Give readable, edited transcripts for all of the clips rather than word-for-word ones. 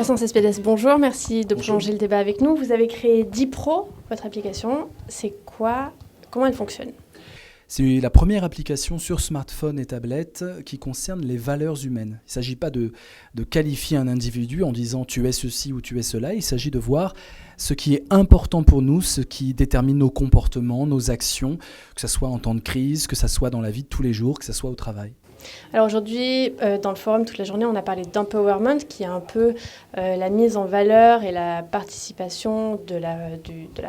Croissance SPDS, bonjour, merci de Bonjour. prolonger le débat avec nous. Vous avez créé DiPro, votre application. C'est quoi? Comment elle fonctionne? C'est la première application sur smartphone et tablette qui concerne les valeurs humaines. Il ne s'agit pas de qualifier un individu en disant tu es ceci ou tu es cela. Il s'agit de voir ce qui est important pour nous, ce qui détermine nos comportements, nos actions, que ce soit en temps de crise, que ce soit dans la vie de tous les jours, que ce soit au travail. Alors aujourd'hui, dans le forum, toute la journée, on a parlé d'empowerment, qui est un peu la mise en valeur et la participation de la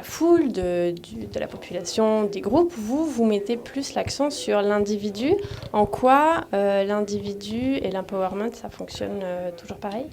foule, de la population, des groupes. Vous mettez plus l'accent sur l'individu. En quoi l'individu et l'empowerment, ça fonctionne toujours pareil?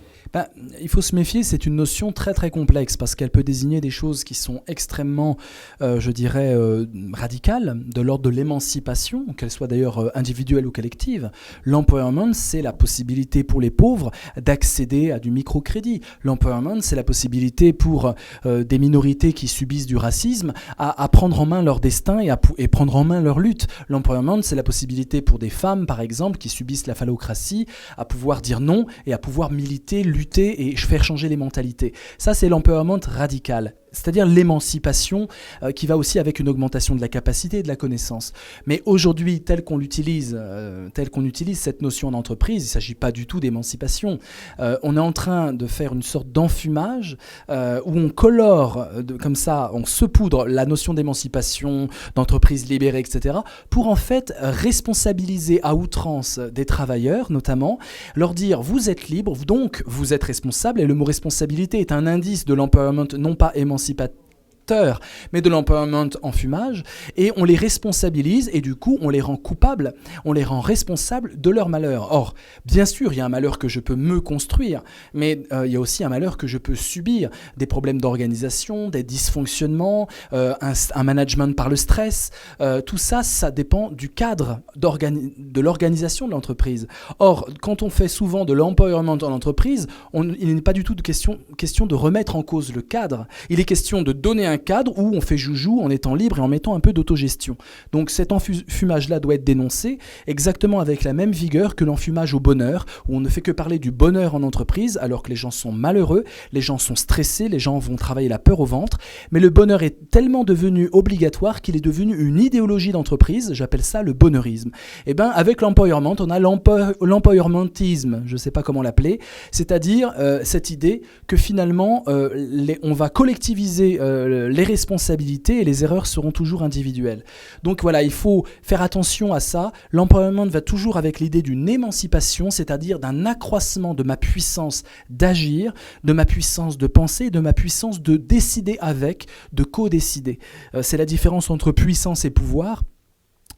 Il faut se méfier, c'est une notion très très complexe parce qu'elle peut désigner des choses qui sont extrêmement, radicales, de l'ordre de l'émancipation, qu'elle soit d'ailleurs individuelle ou collective. L'empowerment, c'est la possibilité pour les pauvres d'accéder à du microcrédit. L'empowerment, c'est la possibilité pour des minorités qui subissent du racisme à prendre en main leur destin et prendre en main leur lutte. L'empowerment, c'est la possibilité pour des femmes, par exemple, qui subissent la phallocratie, à pouvoir dire non et à pouvoir militer, lutter et faire changer les mentalités. Ça, c'est l'empowerment radical, c'est-à-dire l'émancipation qui va aussi avec une augmentation de la capacité et de la connaissance. Mais aujourd'hui, tel qu'on utilise cette notion d'entreprise, il ne s'agit pas du tout d'émancipation. On est en train de faire une sorte d'enfumage où on colore, comme ça, on saupoudre la notion d'émancipation, d'entreprise libérée, etc., pour en fait responsabiliser à outrance des travailleurs, notamment, leur dire « vous êtes libre, donc vous êtes responsable », et le mot responsabilité est un indice de l'empowerment, non pas émancipateur, mais de l'empowerment en fumage, et on les responsabilise et du coup on les rend coupables, on les rend responsables de leur malheur. Or, bien sûr, il y a un malheur que je peux me construire, mais il y a aussi un malheur que je peux subir, des problèmes d'organisation, des dysfonctionnements, un management par le stress, tout ça, ça dépend du cadre de l'organisation de l'entreprise. Or, quand on fait souvent de l'empowerment en entreprise, il n'est pas du tout question de remettre en cause le cadre, il est question de donner un cadre où on fait joujou en étant libre et en mettant un peu d'autogestion. Donc cet enfumage-là doit être dénoncé exactement avec la même vigueur que l'enfumage au bonheur, où on ne fait que parler du bonheur en entreprise alors que les gens sont malheureux, les gens sont stressés, les gens vont travailler la peur au ventre, mais le bonheur est tellement devenu obligatoire qu'il est devenu une idéologie d'entreprise, j'appelle ça le bonheurisme. Et bien avec l'empowerment, on a l'empowermentisme, je ne sais pas comment l'appeler, c'est-à-dire cette idée que finalement on va collectiviser les responsabilités et les erreurs seront toujours individuelles. Donc voilà, il faut faire attention à ça. L'empowerment va toujours avec l'idée d'une émancipation, c'est-à-dire d'un accroissement de ma puissance d'agir, de ma puissance de penser, de ma puissance de décider avec, de co-décider. C'est la différence entre puissance et pouvoir.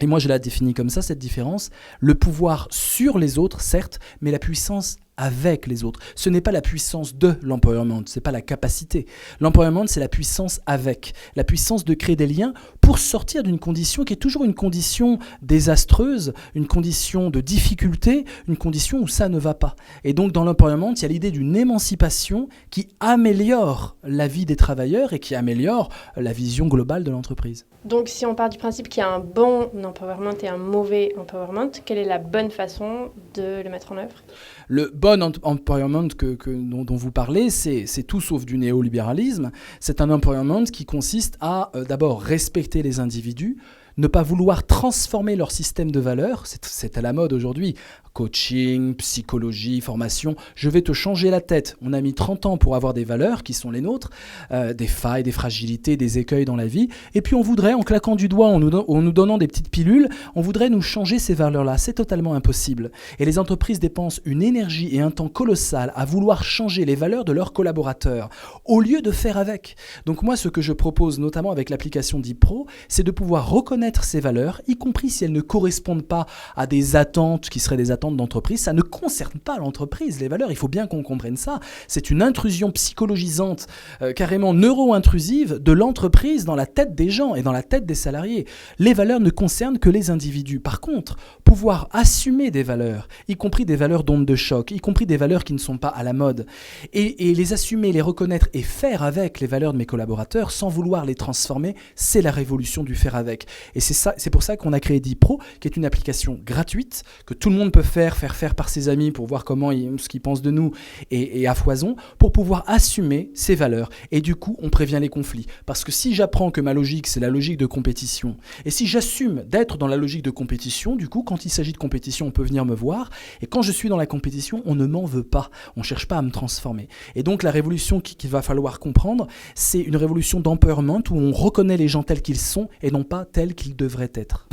Et moi, je la définis comme ça, cette différence. Le pouvoir sur les autres, certes, mais la puissance avec les autres. Ce n'est pas la puissance de l'empowerment, ce n'est pas la capacité. L'empowerment, c'est la puissance avec. La puissance de créer des liens pour sortir d'une condition qui est toujours une condition désastreuse, une condition de difficulté, une condition où ça ne va pas. Et donc, dans l'empowerment, il y a l'idée d'une émancipation qui améliore la vie des travailleurs et qui améliore la vision globale de l'entreprise. Donc, si on part du principe qu'il y a un bon empowerment et un mauvais empowerment, quelle est la bonne façon de le mettre en œuvre? Le bon empowerment dont vous parlez, c'est tout sauf du néolibéralisme. C'est un empowerment qui consiste à d'abord respecter les individus, ne pas vouloir transformer leur système de valeurs, c'est à la mode aujourd'hui, coaching, psychologie, formation, je vais te changer la tête. On a mis 30 ans pour avoir des valeurs qui sont les nôtres, des failles, des fragilités, des écueils dans la vie, et puis on voudrait, en claquant du doigt, en nous donnant des petites pilules, on voudrait nous changer ces valeurs-là. C'est totalement impossible. Et les entreprises dépensent une énergie et un temps colossal à vouloir changer les valeurs de leurs collaborateurs, au lieu de faire avec. Donc moi, ce que je propose, notamment avec l'application DiPro, c'est de pouvoir reconnaître ces valeurs, y compris si elles ne correspondent pas à des attentes qui seraient des attentes d'entreprise. Ça ne concerne pas l'entreprise, les valeurs, il faut bien qu'on comprenne ça. C'est une intrusion psychologisante, carrément neuro-intrusive de l'entreprise dans la tête des gens et dans la tête des salariés. Les valeurs ne concernent que les individus. Par contre, pouvoir assumer des valeurs, y compris des valeurs d'onde de choc, y compris des valeurs qui ne sont pas à la mode, et les assumer, les reconnaître et faire avec les valeurs de mes collaborateurs sans vouloir les transformer, c'est la révolution du faire avec. Et c'est pour ça qu'on a créé Dipro, qui est une application gratuite que tout le monde peut faire par ses amis pour voir ce qu'ils pensent de nous et à foison, pour pouvoir assumer ces valeurs. Et du coup, on prévient les conflits. Parce que si j'apprends que ma logique, c'est la logique de compétition, et si j'assume d'être dans la logique de compétition, du coup, quand il s'agit de compétition, on peut venir me voir. Et quand je suis dans la compétition, on ne m'en veut pas. On ne cherche pas à me transformer. Et donc, la révolution qu'il va falloir comprendre, c'est une révolution d'empowerment où on reconnaît les gens tels qu'ils sont et non pas tels qu'ils devraient être.